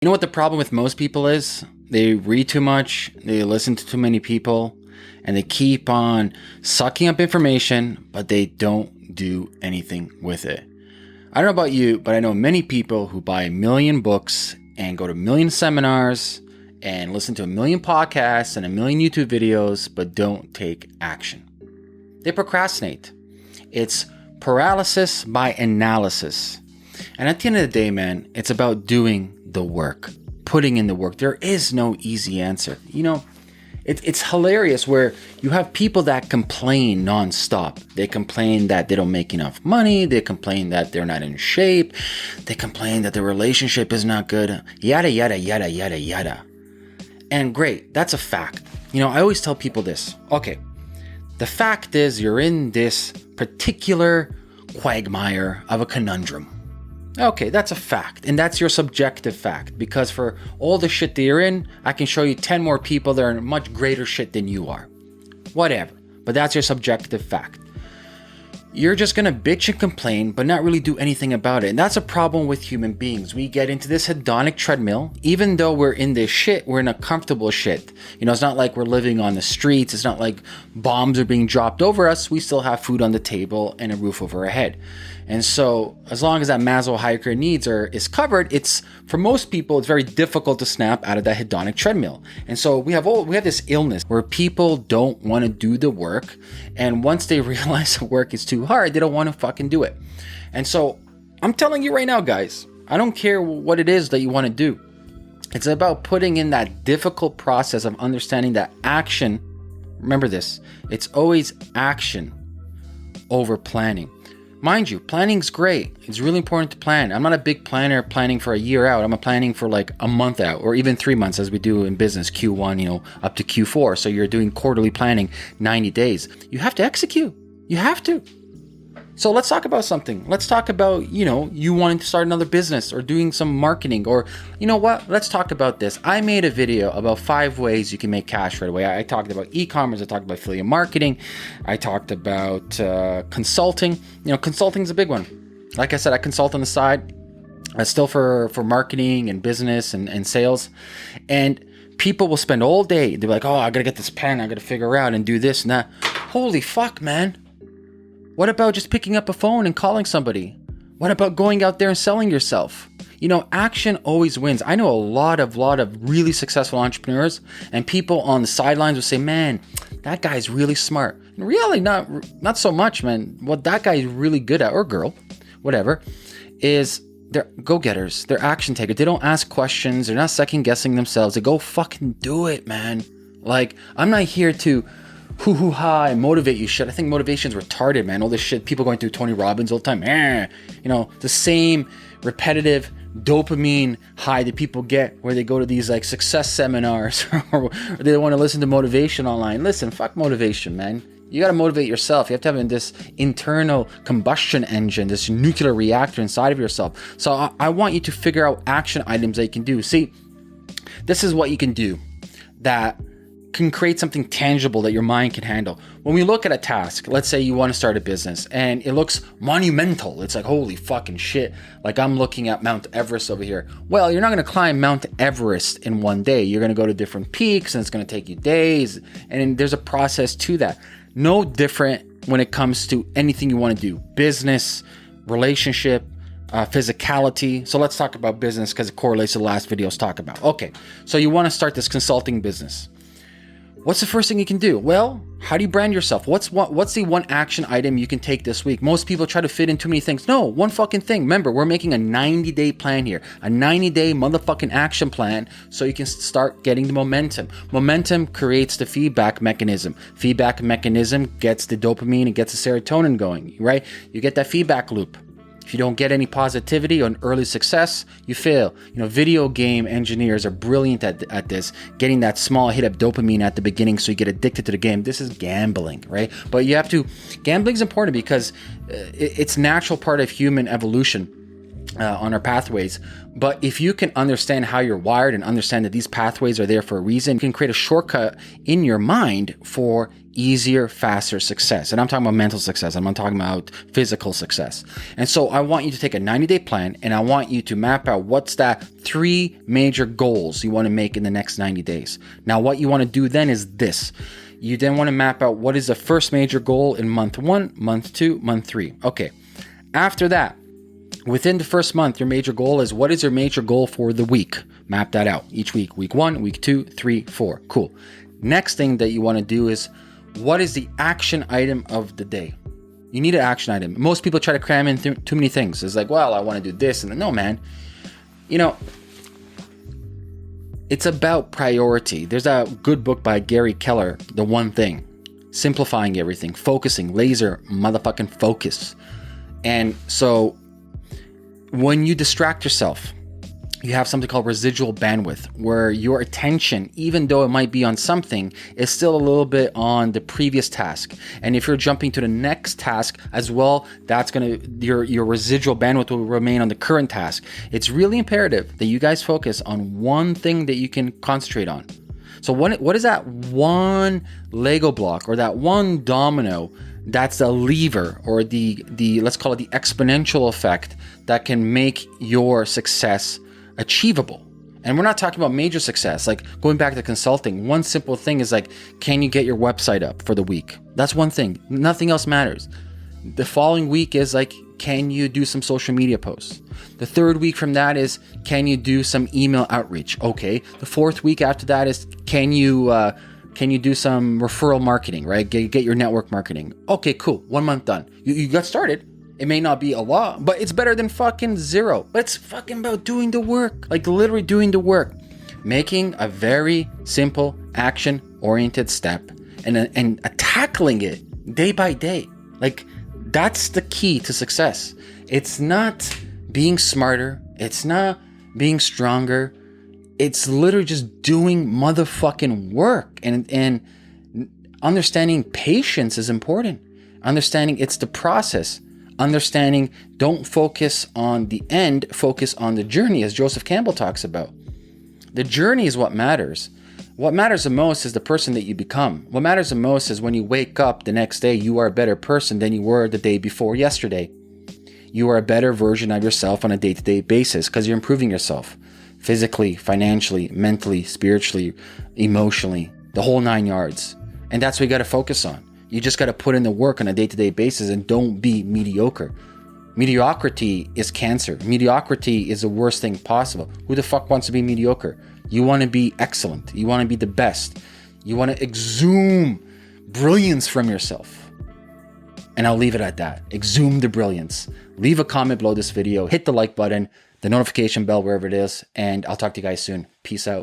You know what the problem with most people is? They read too much, they listen to too many people, and they keep on sucking up information, but they don't do anything with it. I don't know about you, but I know many people who buy 1 million books and go to 1 million seminars and listen to 1 million podcasts and 1 million YouTube videos, but don't take action. They procrastinate. It's paralysis by analysis. And at the end of the day, man, it's about doing the work, putting in the work. There is no easy answer. You know, it's hilarious where you have people that complain nonstop. They complain that they don't make enough money. They complain that they're not in shape. They complain that their relationship is not good. Yada, yada, yada, yada, yada. And great, that's a fact. You know, I always tell people this. Okay, the fact is you're in this particular quagmire of a conundrum. Okay, that's a fact, and that's your subjective fact, because for all the shit that you're in, I can show you 10 more people that are in much greater shit than you are. Whatever, but that's your subjective fact. You're just gonna bitch and complain, but not really do anything about it. And that's a problem with human beings. We get into this hedonic treadmill. Even though we're in this shit, we're in a comfortable shit. You know, it's not like we're living on the streets. It's not like bombs are being dropped over us. We still have food on the table and a roof over our head. And so as long as that Maslow hierarchy needs is covered, it's, for most people, it's very difficult to snap out of that hedonic treadmill. And so we have this illness where people don't want to do the work. And once they realize the work is too hard, they don't want to fucking do it. And so I'm telling you right now, guys, I don't care what it is that you want to do. It's about putting in that difficult process of understanding that action. Remember this, it's always action over planning. Mind you, planning's great. It's really important to plan. I'm not a big planner planning for a year out. I'm planning for like a month out, or even 3 months, as we do in business, Q1, you know, up to Q4. So you're doing quarterly planning, 90 days. You have to execute. You have to. So let's talk about something. Let's talk about, you know, you wanting to start another business or doing some marketing, or, you know what? Let's talk about this. I made a video about 5 ways you can make cash right away. I talked about e-commerce. I talked about affiliate marketing. I talked about consulting. You know, consulting is a big one. Like I said, I consult on the side, still for marketing and business and sales. And people will spend all day. They're like, oh, I got to get this pen. I got to figure out and do this and that. Holy fuck, man. What about just picking up a phone and calling somebody? What about going out there and selling yourself? You know, action always wins. I know a lot of really successful entrepreneurs, and people on the sidelines will say, man, that guy's really smart. And really not so much, man. What that guy is really good at, or girl, whatever, is they're go-getters. They're action takers. They don't ask questions. They're not second guessing themselves. They go fucking do it, man. Like, I'm not here to hoo-hoo-ha and motivate you shit. I think motivation's retarded, man. All this shit, people going through Tony Robbins all the time. You know, the same repetitive dopamine high that people get where they go to these like success seminars or they want to listen to motivation online. Listen, fuck motivation, man. You got to motivate yourself. You have to have this internal combustion engine, this nuclear reactor inside of yourself. So I want you to figure out action items that you can do. See, this is what you can do that can create something tangible that your mind can handle. When we look at a task, let's say you want to start a business and it looks monumental. It's like, holy fucking shit. Like I'm looking at Mount Everest over here. Well, you're not going to climb Mount Everest in one day. You're going to go to different peaks and it's going to take you days. And there's a process to that. No different when it comes to anything you want to do. Business, relationship, physicality. So let's talk about business because it correlates to the last videos talk about. Okay, so you want to start this consulting business. What's the first thing you can do? Well, how do you brand yourself? What's the one action item you can take this week? Most people try to fit in too many things. No, one fucking thing. Remember, we're making a 90-day plan here. A 90-day motherfucking action plan so you can start getting the momentum. Momentum creates the feedback mechanism. Feedback mechanism gets the dopamine and gets the serotonin going, right? You get that feedback loop. If you don't get any positivity or early success, you fail. You know, video game engineers are brilliant at this, getting that small hit of dopamine at the beginning so you get addicted to the game. This is gambling, right? But you have to, gambling is important because it's natural part of human evolution. on our pathways. But if you can understand how you're wired and understand that these pathways are there for a reason, you can create a shortcut in your mind for easier, faster success. And I'm talking about mental success. I'm not talking about physical success. And so I want you to take a 90-day plan, and I want you to map out what's that 3 major goals you want to make in the next 90 days. Now, what you want to do then is this. You then want to map out what is the first major goal in month 1, month 2, month 3. Okay. After that, within the first month, your major goal is, what is your major goal for the week? Map that out each week. Week 1, week 2, 3, 4. Cool. Next thing that you want to do is, what is the action item of the day? You need an action item. Most people try to cram in too many things. It's like, well, I want to do this. And then, no, man. You know, it's about priority. There's a good book by Gary Keller, The One Thing. Simplifying everything. Focusing. Laser motherfucking focus. And so when you distract yourself, you have something called residual bandwidth, where your attention, even though it might be on something, is still a little bit on the previous task. And if you're jumping to the next task as well, that's your residual bandwidth will remain on the current task. It's really imperative that you guys focus on one thing that you can concentrate on. So what is that one Lego block or that one domino that's the lever, or the let's call it the exponential effect, that can make your success achievable? And we're not talking about major success. Like going back to consulting, one simple thing is like, can you get your website up for the week? That's one thing. Nothing else matters. The following week is like, can you do some social media posts? The third week from that is, can you do some email outreach? Okay. The fourth week after that is, can you do some referral marketing, right? Get your network marketing. Okay, cool. 1 month done. You got started. It may not be a lot, but it's better than fucking zero. But it's fucking about doing the work, like literally doing the work, making a very simple action-oriented step and tackling it day by day. Like that's the key to success. It's not being smarter. It's not being stronger. It's literally just doing motherfucking work, and understanding patience is important. Understanding it's the process. Understanding, don't focus on the end, focus on the journey, as Joseph Campbell talks about. The journey is what matters. What matters the most is the person that you become. What matters the most is when you wake up the next day, you are a better person than you were the day before yesterday. You are a better version of yourself on a day-to-day basis because you're improving yourself physically, financially, mentally, spiritually, emotionally, the whole 9 yards. And that's what you got to focus on. You just got to put in the work on a day-to-day basis and don't be mediocre. Mediocrity is cancer. Mediocrity is the worst thing possible. Who the fuck wants to be mediocre? You want to be excellent. You want to be the best. You want to exhume brilliance from yourself. And I'll leave it at that. Exhume the brilliance. Leave a comment below this video. Hit the like button, the notification bell, wherever it is. And I'll talk to you guys soon. Peace out.